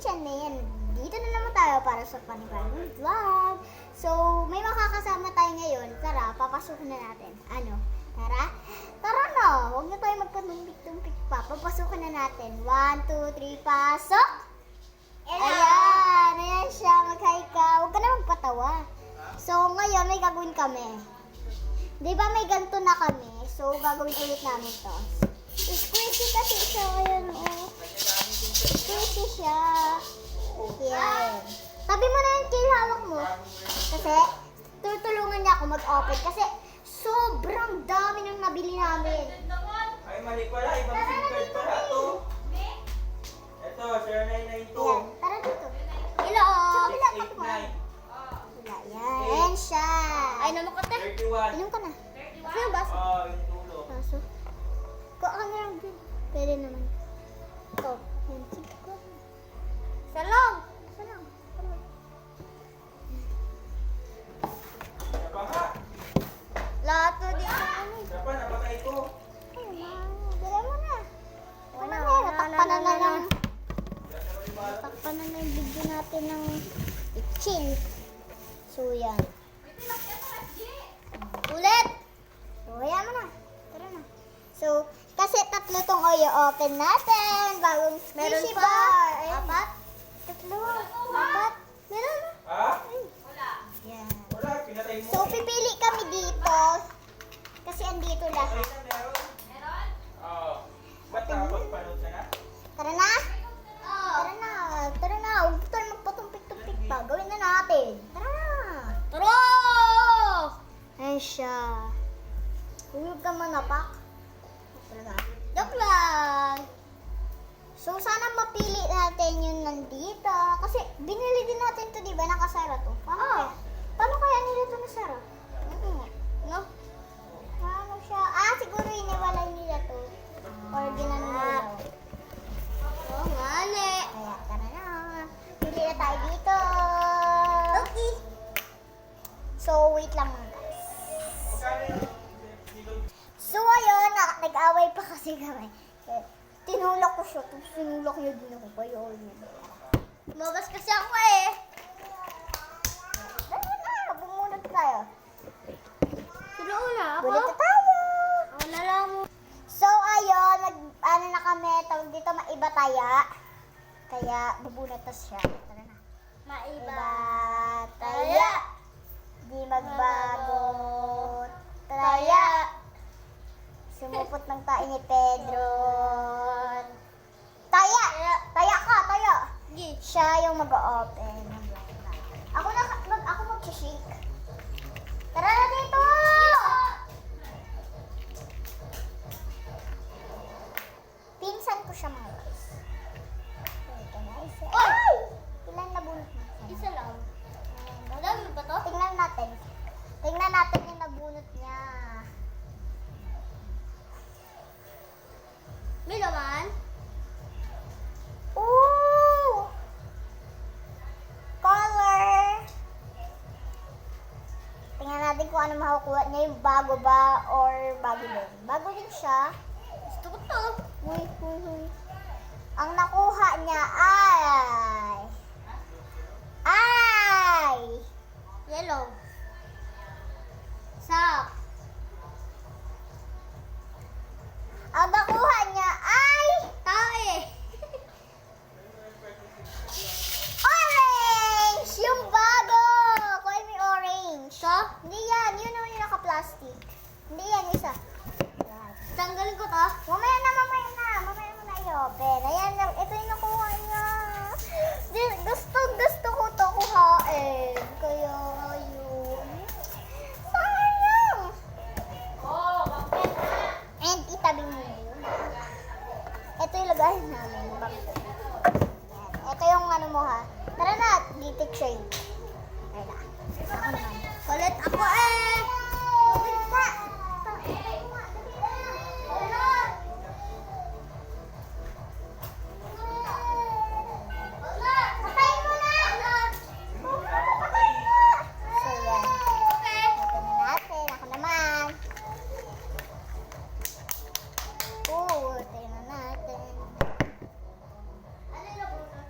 yan na yan. Dito na naman tayo para sa panibagong vlog. So, may makakasama tayo ngayon. Tara, papasukin na natin. Ano? Tara? Tara na! Huwag na tayo magpatumpik-tumpik pa. Papasukin na natin. 1, 2, 3, pasok! Ayan! Ayan siya. Mag-hi ka. Huwag ka na magpatawa. So, ngayon may gagawin kami. Di ba may ganito na kami? So, gagawin ulit namin to. Squishy kasi siya. Ayan, oh. Squishy siya. Yan. Tabi mo na yung hawak mo. Kasi, tutulungan niya ako mag-open. Kasi, sobrang dami nang nabili namin. Ay, mali pala. Ibang SIM card pala ito. Ito, 0992. Ayan, tara dito. Hello! Sa kabila, tabi mo. 689. Wala, yan. Ayan siya. Ay, naman ka, te. 31. Inom ka na. Kasi yung baso. Yung tulo. Baso. Kuha ka na lang din. Pwede naman. Ito. Yan, sige ko. Isa lang. Isa lang. Siya pa nga. Lahat na dito kami. Siya pa, napatay ko. Ay, dala mo na. Wala na. Natakpan na lang. Natakpan na yung video natin ng kitchen. So, yan. Ulit! So, hayaan mo na. Tara na. So, kasi tatlo tong open natin. Bagong squishy bar. Ayun. Apat? Tatlo. Apat? Meron na. Ha? Yan. Wala, pinatay mo. So, pipili kami dito. Kasi andito Ay, lahat. na meron. Oo. Ba't nakapagpanood ka na? Tara na. Tara na. Tara na. Huwag tayo magpatumpik-tumpik pa. Gawin na natin. Tara na. Tara! Ayan siya. Huwag ka manapak. Talaga. Joke lang. So, sana mapili natin yung nandito. Kasi, binili din natin to, di ba? Nakasara to. Paano kaya nila to nasara? No? Paano siya? Siguro iniwalay nila to. Or ginano nila. Oo, mali. Kaya, tara na. Pili na tayo dito. Okay. So, wait lang mga guys. Magkano yung So, ayun, nag-away pa kasi kami. Kaya, tinulak ko siya. Tapos tinulak niya din ako. Kaya, yun. Lumabas kasi ako eh. Dali na, bumunod tayo. Sino una? Ako? Bulit na tayo. Ako na lang. So, ayun, ano na kami, tawag dito maiba taya. Kaya, bubunot na siya. Tara na. Maiba. Iba taya. Di magbago. Taya. Sumupot ng tayo ni Pedro. Taya! Taya ka, taya! Siya yung mag-open. Ako mag-shake. Tara na dito! Pinsan ko siya mga guys. Ito na isa. Ay! Ilan nabunot mo? Isa lang. Madami ba to? Tingnan natin. Tingnan natin yung nabunot niya. May laman? Ooh! Color! Tingnan natin kung ano makukuha niya, yung bago ba or bago din. Bago din siya. Gusto ko to. Huy. Ang nakuha niya ay Yellow. Sak. ang nakuha niya ay Tae. orange! Yung bago! Kuha mo yung orange. To? Hindi yan. Yun yung naka-plastic. Hindi yan. Isa. Yan. Tanggalin ko to. Mamaya na. Mamaya mo na i-open. Ayan, ito yung nakuha niya. Gusto ko to kuhain. Kaya, yun. Sayang! Oh, bakit na? And itabi mo na yun. Ito yung lagahin namin. Bakit? Yan. Ito yung ano mo ha. Tara na, dito shade. Ayan na. Ako naman. Kulit ako eh. Tubig ka! Patayin mo na! Patayin mo! So, yan. Okay. Open na natin. Ako naman. Tingnan natin. Ano yung nabunot?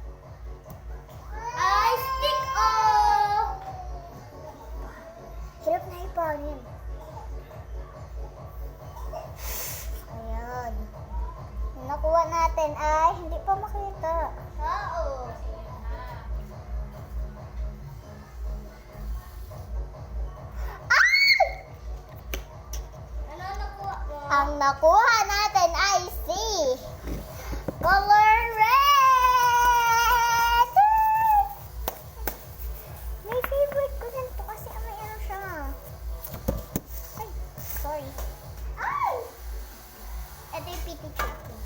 makuha natin ay si color red! May favorite ko din to kasi may ano siya. Ay, sorry. Ay! Ito yung PT treat ko.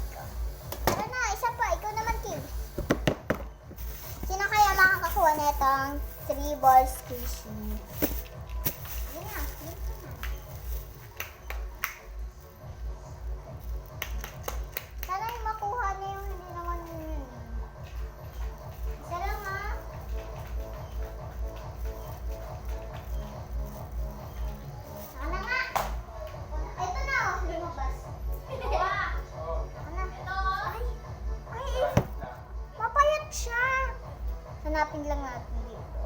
Tara na, isa pa. Ikaw naman, Kim. Sino kaya makakakuha na itong 3 ball squishy? Yun na, yun na. Sana yung makuha na yung hindi naman yun. Isa lang ha. Sana nga. Ito na oh, lumabas. Oh. Ano? Ay, ay, mapayat siya. Hanapin lang natin dito.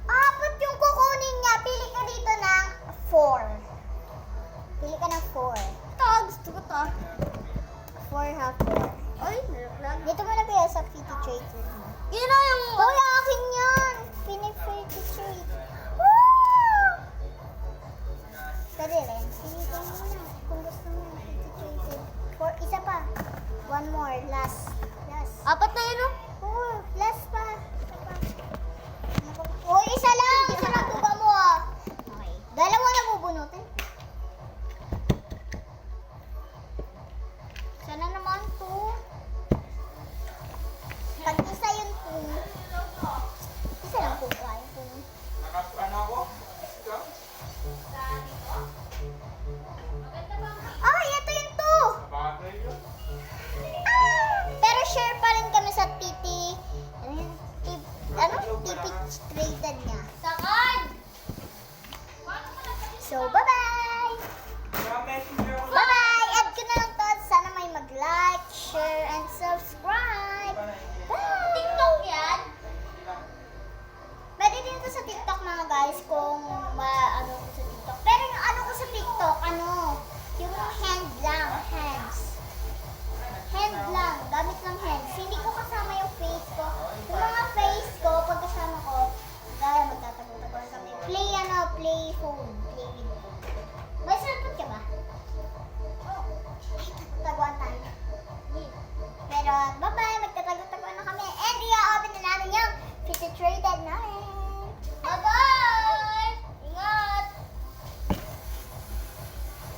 Apat yung kukunin niya. Pili ka dito ng 4. Pili ka ng 4. Ito, gusto ko to. 4 half 4. Ay, nalaglag. Dito mo na kaya sa PT Trader mo. Yun na yung... Uy, akin yan! PT Trade. Woo! Pwede rin. Pilitin mo na kung gusto mo PT Trader. Isa pa. One more. Last. Apat na yun, oh. Oh, last pa. Isa pa. Uy, isa lang! Isa lang tuba mo ah. Okay. Dalawa na bubunutin. Sana naman to. Pag isa yun to. Isa lang po kayo to. Ano ako? Ikaw? Ay, ito yun to! Bagay yun. Pero share pa rin kami sa TP. Ano yun? TP traded niya. Sakad! So, bye-bye! Kaya messenger ako. Bye-bye! Add ko na lang to. Sana may mag-like, share, and subscribe. Bye! TikTok yan? Pwede din to sa TikTok mga guys kung ano ko sa TikTok. Pero yung ano ko sa TikTok, yung hand lang, hands. Hand lang, gamit ng hands. Hindi ko kasama yung face ko. Yung mga face ko, pag kasama ko, magtatago-tago kami. Play phone. Play with phone. May cellphone ka ba?